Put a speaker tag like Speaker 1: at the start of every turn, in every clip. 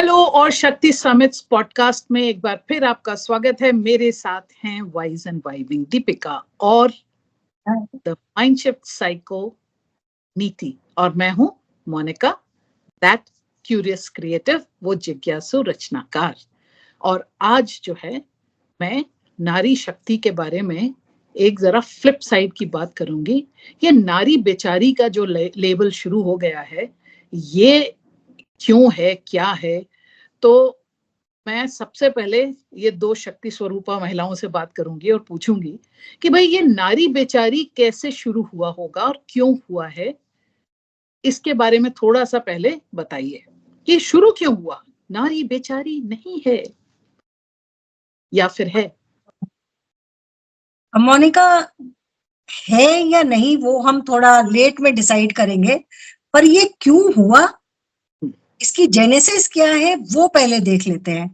Speaker 1: Hello और शक्ति summits podcast में एक बार फिर आपका स्वागत है। मेरे साथ हैं वाइज एंड वाइबिंग दीपिका और द माइंड शिफ्ट साइको नीति, और मैं हूं मोनिका, दैट क्यूरियस क्रिएटिव, वो जिज्ञासु रचनाकार। और आज जो है मैं नारी शक्ति के बारे में एक जरा फ्लिप साइड की बात करूंगी। ये नारी बेचारी का जो लेबल शुरू हो गया है, ये क्यों है, क्या है? तो मैं सबसे पहले ये दो शक्ति स्वरूपा महिलाओं से बात करूंगी और पूछूंगी कि भाई ये नारी बेचारी कैसे शुरू हुआ होगा और क्यों हुआ है, इसके बारे में थोड़ा सा पहले बताइए। ये शुरू क्यों हुआ? नारी बेचारी नहीं है या फिर है?
Speaker 2: मोनिका, है या नहीं वो हम थोड़ा लेट में डिसाइड करेंगे, पर ये क्यों हुआ, इसकी जेनेसिस क्या है वो पहले देख लेते हैं।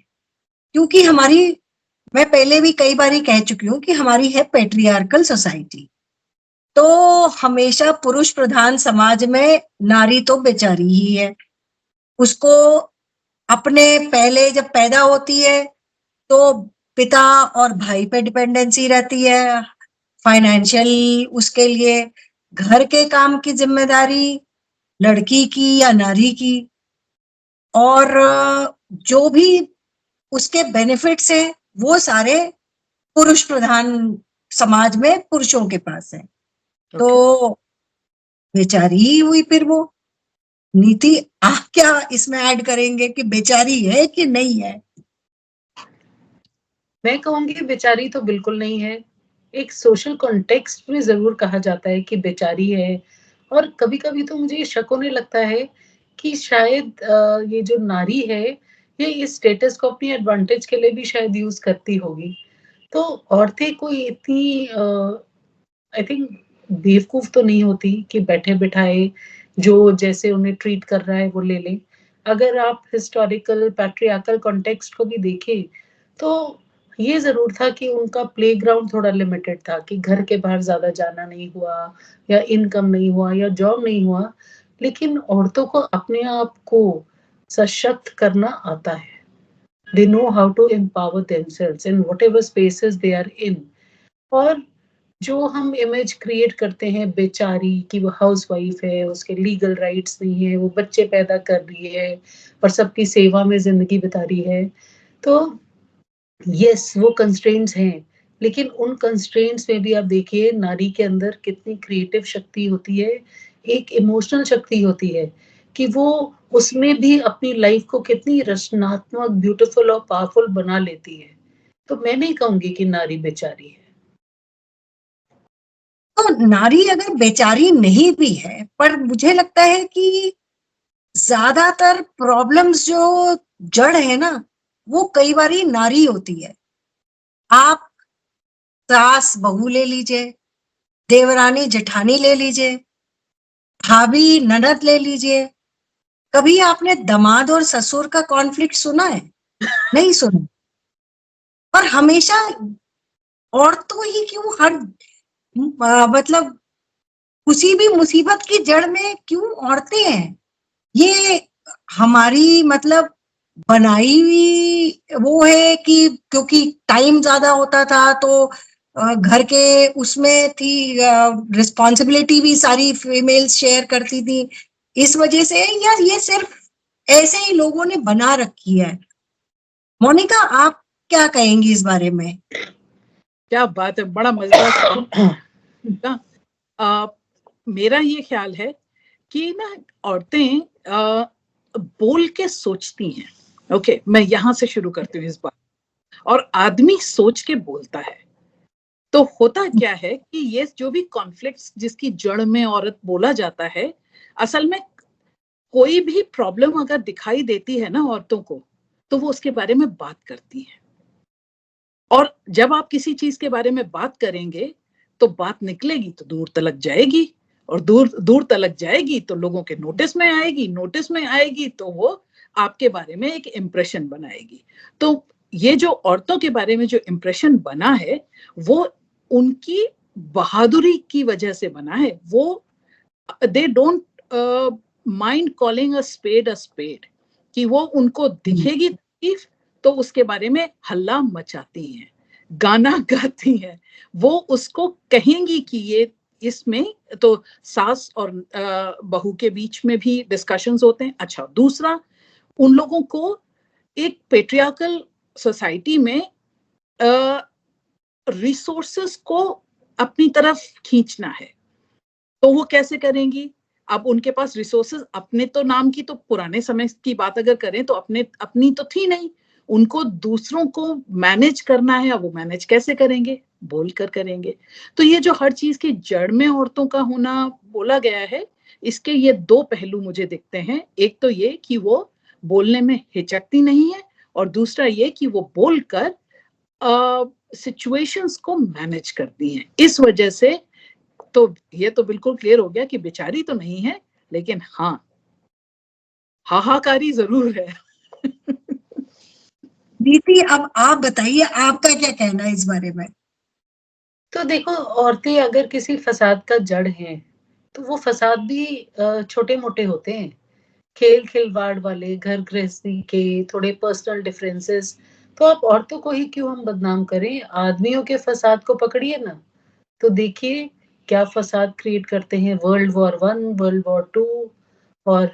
Speaker 2: क्योंकि मैं पहले भी कई बार कह चुकी हूँ कि हमारी है पेट्रियार्कल सोसाइटी, तो हमेशा पुरुष प्रधान समाज में नारी तो बेचारी ही है। उसको अपने पहले जब पैदा होती है तो पिता और भाई पे डिपेंडेंसी रहती है, फाइनेंशियल उसके लिए, घर के काम की जिम्मेदारी लड़की की या नारी की, और जो भी उसके बेनिफिट्स हैं वो सारे पुरुष प्रधान समाज में पुरुषों के पास है। तो बेचारी ही हुई फिर वो। नीति, आप क्या इसमें ऐड करेंगे कि बेचारी है कि नहीं है?
Speaker 3: मैं कहूंगी बेचारी तो बिल्कुल नहीं है। एक सोशल कॉन्टेक्स्ट में जरूर कहा जाता है कि बेचारी है, और कभी कभी तो मुझे शक होने लगता है कि शायद ये जो नारी है ये इस स्टेटस को अपनी एडवांटेज के लिए भी शायद यूज करती होगी। तो औरतें कोई इतनी आई थिंक बेवकूफ तो नहीं होती कि बैठे बिठाए जो जैसे उन्हें ट्रीट कर रहा है वो ले लें। अगर आप हिस्टोरिकल पैट्रियार्कल कॉन्टेक्स्ट को भी देखें तो ये जरूर था कि उनका प्लेग्राउंड थोड़ा लिमिटेड था, कि घर के बाहर ज्यादा जाना नहीं हुआ, या इनकम नहीं हुआ, या जॉब नहीं हुआ। लेकिन औरतों को अपने आप को सशक्त करना आता है। they know how to empower themselves in whatever spaces they are in। और जो हम इमेज क्रिएट करते हैं बेचारी कि वो हाउस वाइफ है, उसके लीगल राइट्स नहीं है, वो बच्चे पैदा कर रही है और सबकी सेवा में जिंदगी बिता रही है, तो यस वो कंस्ट्रेंट्स हैं। लेकिन उन कंस्ट्रेंट्स में भी आप देखिए नारी के अंदर कितनी क्रिएटिव शक्ति होती है, एक इमोशनल शक्ति होती है कि वो उसमें भी अपनी लाइफ को कितनी रचनात्मक, ब्यूटीफुल और पावरफुल बना लेती है। तो मैं नहीं कहूंगी कि नारी बेचारी है।
Speaker 2: तो नारी अगर बेचारी नहीं भी है, पर मुझे लगता है कि ज्यादातर प्रॉब्लम्स जो जड़ है ना, वो कई बारी नारी होती है। आप सास बहू ले लीजिए, देवरानी जेठानी ले लीजिए, भाभी ननद ले लीजिए। कभी आपने दामाद और ससुर का कॉन्फ्लिक्ट सुना है? नहीं सुना। पर हमेशा औरतों ही क्यों हर मतलब किसी भी मुसीबत की जड़ में क्यों औरतें हैं? ये हमारी मतलब बनाई हुई वो है कि क्योंकि टाइम ज्यादा होता था तो घर के उसमें थी, रिस्पॉन्सिबिलिटी भी सारी फीमेल्स शेयर करती थी, इस वजह से, या ये सिर्फ ऐसे ही लोगों ने बना रखी है? मोनिका, आप क्या कहेंगी इस बारे में?
Speaker 1: क्या बात है, बड़ा मजेदार। मेरा ये ख्याल है कि ना औरतें बोल के सोचती हैं। ओके, मैं यहां से शुरू करती हूँ इस बात। और आदमी सोच के बोलता है। तो होता क्या है कि ये जो भी कॉन्फ्लिक्ट्स जिसकी जड़ में औरत बोला जाता है, असल में कोई भी प्रॉब्लम अगर दिखाई देती है ना औरतों को, तो वो उसके बारे में बात करती है। और जब आप किसी चीज के बारे में बात करेंगे तो बात निकलेगी तो दूर तलक जाएगी, और दूर दूर तलक जाएगी तो लोगों के नोटिस में आएगी, नोटिस में आएगी तो वो आपके बारे में एक इम्प्रेशन बनाएगी। तो ये जो औरतों के बारे में जो इम्प्रेशन बना है वो उनकी बहादुरी की वजह से बना है। वो they don't mind calling a spade, कि वो उनको दिखेगी तकलीफ तो उसके बारे में हल्ला मचाती हैं, गाना गाती हैं, वो उसको कहेंगी कि ये इसमें तो सास और बहू के बीच में भी डिस्कशंस होते हैं। अच्छा, दूसरा, उन लोगों को एक पेट्रियार्कल सोसाइटी में रिसोर्सेस को अपनी तरफ खींचना है, तो वो कैसे करेंगी? अब उनके पास रिसोर्सेस अपने तो नाम की, तो पुराने समय की बात अगर करें तो अपनी तो थी नहीं, उनको दूसरों को मैनेज करना है। अब वो मैनेज कैसे करेंगे? बोल कर करेंगे। तो ये जो हर चीज की जड़ में औरतों का होना बोला गया है, इसके ये दो पहलू मुझे दिखते हैं। एक तो ये कि वो बोलने में हिचकती नहीं है, और दूसरा ये कि वो बोलकर सिचुएशंस को मैनेज करती हैं। इस वजह से तो ये तो बिल्कुल क्लियर हो गया कि बेचारी तो नहीं है, लेकिन हाँ, हाहाकारी जरूर है।
Speaker 2: दीदी, अब आप बताइए, आपका क्या कहना है इस बारे में?
Speaker 3: तो देखो, औरतें अगर किसी फसाद का जड़ हैं, तो वो फसाद भी छोटे मोटे होते हैं, खेल खिलवाड़ वाले, घर गृहस्थी के थोड़े पर्सनल डिफरेंसेस। तो आप औरतों को ही क्यों हम बदनाम करें? आदमियों के फसाद को पकड़िए ना, तो देखिए क्या फसाद क्रिएट करते हैं। वर्ल्ड वॉर 1, वर्ल्ड वॉर 2 और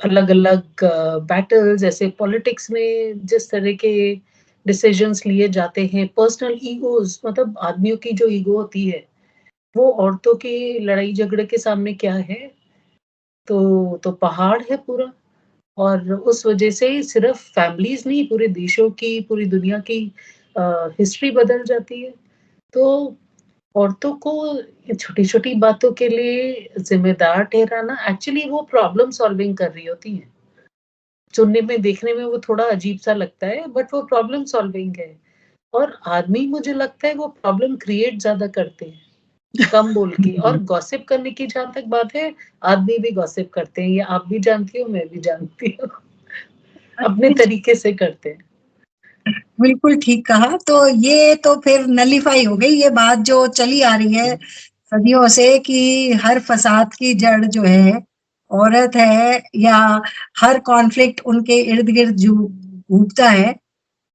Speaker 3: अलग अलग बैटल्स, ऐसे पॉलिटिक्स में जिस तरह के डिसीजंस लिए जाते हैं, पर्सनल ईगोज, मतलब आदमियों की जो ईगो होती है, वो औरतों की लड़ाई झगड़े के सामने क्या है? तो पहाड़ है पूरा। और उस वजह से सिर्फ फैमिलीज नहीं, पूरे देशों की, पूरी दुनिया की हिस्ट्री बदल जाती है। तो औरतों को छोटी-छोटी बातों के लिए ज़िम्मेदार ठहराना, एक्चुअली वो प्रॉब्लम सॉल्विंग कर रही होती हैं। सुनने में, देखने में वो थोड़ा अजीब-सा लगता है, बट वो प्रॉब्लम सॉल्विंग है। और आदमी, मुझे लगता है, वो प्रॉब्लम क्रिएट ज़्यादा करते हैं, कम बोल के। और गॉसिप करने की जहाँ तक बात है, आदमी भी गॉसिप करते हैं, ये आप भी जानती हो, मैं भी जानती हूँ। अपने तरीके से करते हैं।
Speaker 2: बिल्कुल ठीक कहा। तो ये तो फिर नलीफाई हो गई ये बात जो चली आ रही है सदियों से, कि हर फसाद की जड़ जो है औरत है, या हर कॉन्फ्लिक्ट उनके इर्द गिर्द जो घूमता है।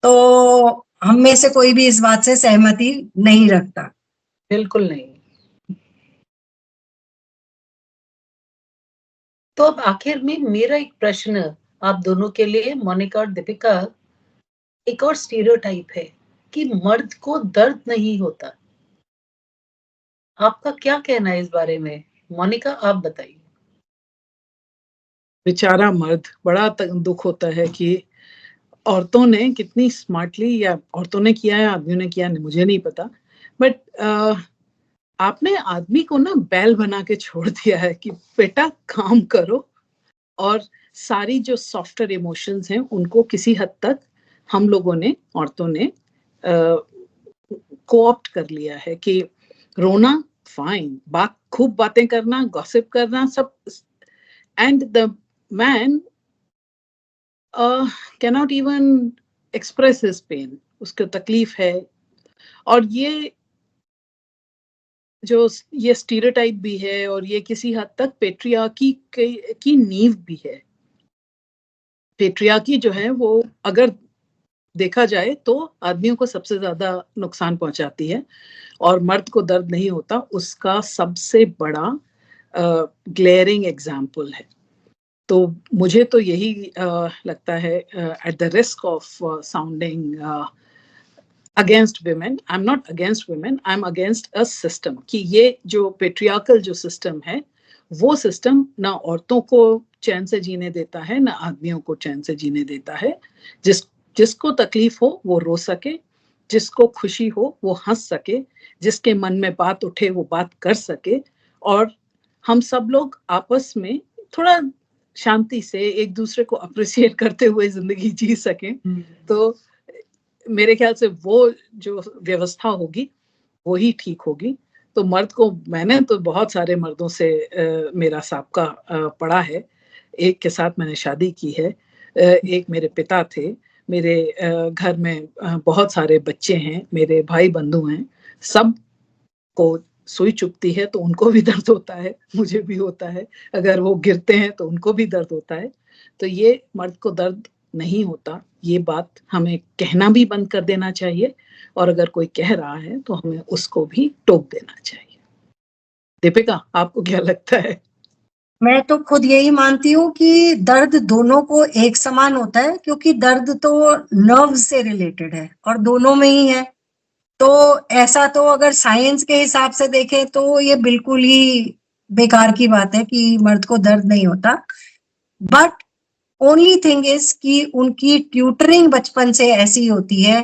Speaker 2: तो हम में से कोई भी इस बात से सहमति नहीं रखता।
Speaker 3: बिल्कुल नहीं। तो अब आखिर में मेरा एक प्रश्न आप दोनों के लिए, मोनिका और दीपिका, एक और स्टीरियोटाइप है कि मर्द को दर्द नहीं होता। आपका क्या कहना है इस बारे में? मोनिका, आप बताइए।
Speaker 1: बेचारा मर्द, बड़ा दुख होता है कि औरतों ने कितनी स्मार्टली, या औरतों ने किया है, आदमियों ने किया, मुझे नहीं पता, बट आपने आदमी को ना बैल बना के छोड़ दिया है कि बेटा काम करो, और सारी जो सॉफ्टवेयर इमोशंस हैं उनको किसी हद तक हम लोगों ने, औरतों ने कोऑप्ट कर लिया है कि रोना फाइन, खूब बातें करना, गॉसिप करना, सब। And the man cannot even express his pain, उसको तकलीफ है। और ये स्टीरियोटाइप भी है, और ये किसी हद तक पेट्रियार्की की नींव भी है। पेट्रियार्की जो है वो, अगर देखा जाए तो आदमियों को सबसे ज्यादा नुकसान पहुंचाती है, और मर्द को दर्द नहीं होता, उसका सबसे बड़ा ग्लेयरिंग एग्जाम्पल है। तो मुझे तो यही लगता है, at the risk of sounding against women, I am not against women, I am against a system, कि ये जो पेट्रियार्कल जो सिस्टम है, वो सिस्टम ना औरतों को चैन से जीने देता है, ना आदमियों को चैन से जीने देता है। जिसको तकलीफ हो वो रो सके, जिसको खुशी हो वो हंस सके, जिसके मन में बात उठे वो बात कर सके, और हम सब लोग आपस में थोड़ा शांति से एक दूसरे को अप्रिशिएट करते हुए जिंदगी जी सकें। तो मेरे ख्याल से वो जो व्यवस्था होगी वो ही ठीक होगी। तो मर्द को, मैंने तो बहुत सारे मर्दों से मेरा साबका पड़ा है। एक के साथ मैंने शादी की है, एक मेरे पिता थे, मेरे घर में बहुत सारे बच्चे हैं, मेरे भाई बंधु हैं, सब को सुई चुभती है तो उनको भी दर्द होता है, मुझे भी होता है, अगर वो गिरते हैं तो उनको भी दर्द होता है। तो ये मर्द को दर्द नहीं होता, ये बात हमें कहना भी बंद कर देना चाहिए, और अगर कोई कह रहा है तो हमें उसको भी टोक देना चाहिए। दीपिका, आपको क्या लगता है?
Speaker 2: मैं तो खुद यही मानती हूँ कि दर्द दोनों को एक समान होता है, क्योंकि दर्द तो नर्व से रिलेटेड है और दोनों में ही है। तो ऐसा तो अगर साइंस के हिसाब से देखें तो ये बिल्कुल ही बेकार की बात है कि मर्द को दर्द नहीं होता। बट ओनली थिंग इज कि उनकी ट्यूटरिंग बचपन से ऐसी होती है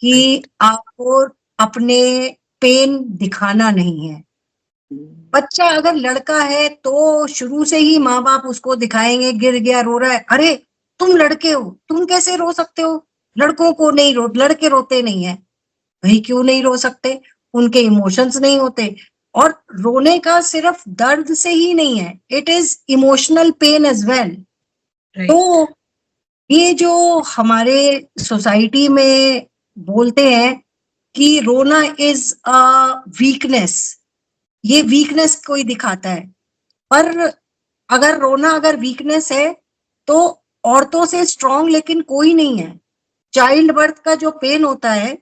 Speaker 2: कि आपको अपने पेन दिखाना नहीं है। बच्चा अगर लड़का है तो शुरू से ही माँ बाप उसको दिखाएंगे, गिर गया रो रहा है, अरे तुम लड़के हो, तुम कैसे रो सकते हो, लड़कों को नहीं रो, लड़के रोते नहीं है। भाई क्यों नहीं रो सकते, उनके इमोशंस नहीं होते। और रोने का सिर्फ दर्द से ही नहीं है, it is emotional pain as well. तो ये जो हमारे सोसाइटी में बोलते हैं कि रोना इज अ वीकनेस, ये वीकनेस कोई दिखाता है। पर अगर रोना अगर वीकनेस है तो औरतों से स्ट्रांग लेकिन कोई नहीं है। चाइल्ड बर्थ का जो पेन होता है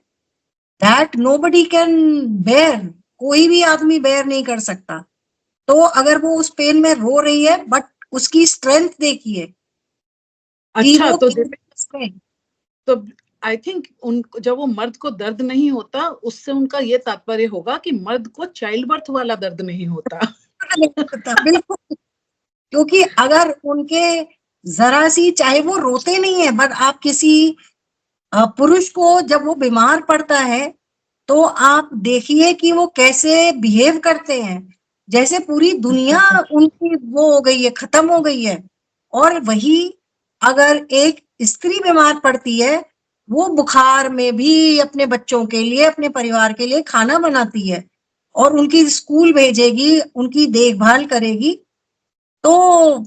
Speaker 2: दैट नोबडी कैन बेयर, कोई भी आदमी बेयर नहीं कर सकता। तो अगर वो उस पेन में रो रही है, बट उसकी स्ट्रेंथ देखिए कि
Speaker 1: अच्छा,
Speaker 2: वो
Speaker 1: तो आई थिंक उन जब वो मर्द को दर्द नहीं होता, उससे उनका ये तात्पर्य होगा कि मर्द को चाइल्ड बर्थ वाला दर्द नहीं होता।
Speaker 2: बिल्कुल, क्योंकि अगर उनके जरा सी, चाहे वो रोते नहीं है, बट आप किसी पुरुष को जब वो बीमार पड़ता है तो आप देखिए कि वो कैसे बिहेव करते हैं, जैसे पूरी दुनिया उनकी वो हो गई है, खत्म हो गई है। और वही अगर एक स्त्री बीमार पड़ती है, वो बुखार में भी अपने बच्चों के लिए, अपने परिवार के लिए खाना बनाती है और उनकी स्कूल भेजेगी, उनकी देखभाल करेगी। तो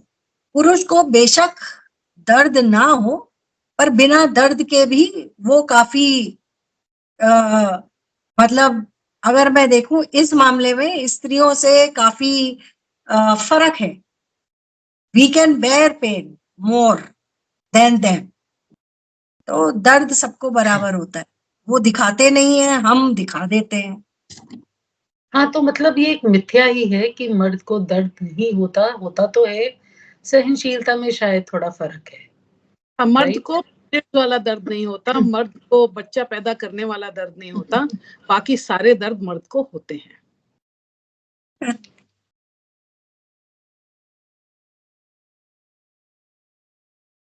Speaker 2: पुरुष को बेशक दर्द ना हो, पर बिना दर्द के भी वो काफी मतलब अगर मैं देखूं इस मामले में स्त्रियों से काफी फर्क है। We can bear pain more than them. तो दर्द सबको बराबर होता है, वो दिखाते नहीं है, हम दिखा देते हैं।
Speaker 3: हाँ, तो मतलब ये एक मिथ्या ही है कि मर्द को दर्द नहीं होता, होता तो है, सहनशीलता में शायद थोड़ा फर्क है।
Speaker 1: मर्द
Speaker 3: राइट?
Speaker 1: को पीरियड्स वाला दर्द नहीं होता, मर्द को बच्चा पैदा करने वाला दर्द नहीं होता, बाकी सारे दर्द मर्द को होते हैं।